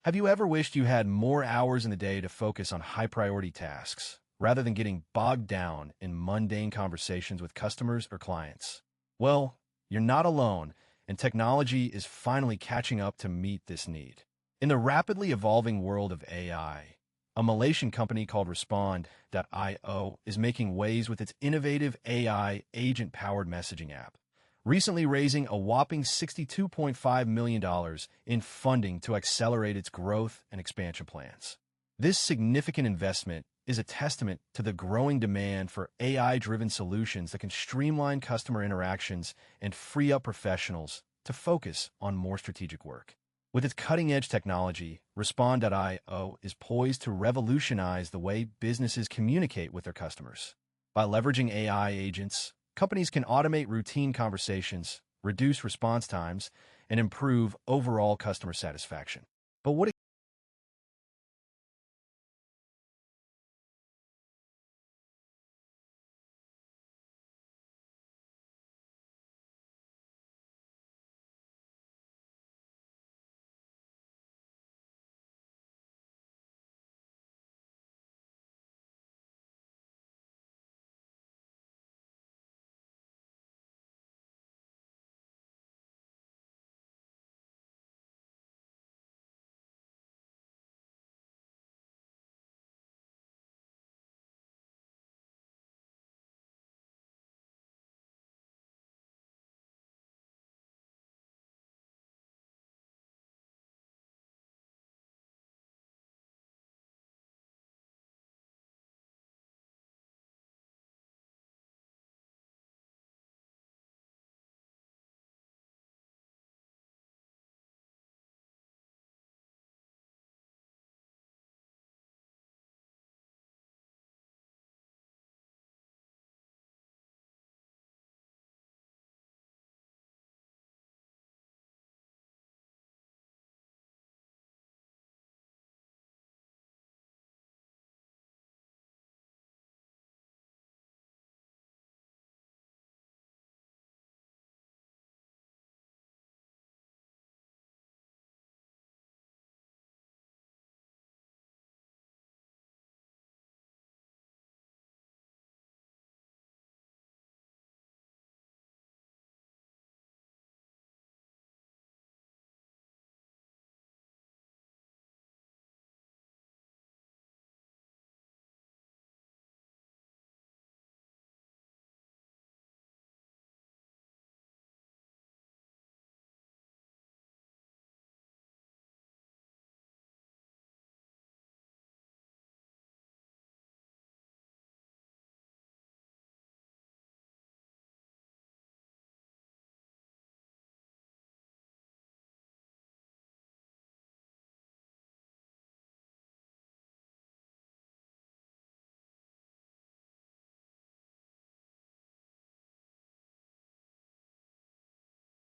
Have you ever wished you had more hours in the day to focus on high-priority tasks, rather than getting bogged down in mundane conversations with customers or clients? Well, you're not alone, and technology is finally catching up to meet this need. In the rapidly evolving world of AI, a Malaysian company called Respond.io is making waves with its innovative AI agent-powered messaging app, recently raising a whopping $62.5 million in funding to accelerate its growth and expansion plans. This significant investment is a testament to the growing demand for AI-driven solutions that can streamline customer interactions and free up professionals to focus on more strategic work. With its cutting-edge technology, Respond.io is poised to revolutionize the way businesses communicate with their customers. By leveraging AI agents, companies can automate routine conversations, reduce response times, and improve overall customer satisfaction. But what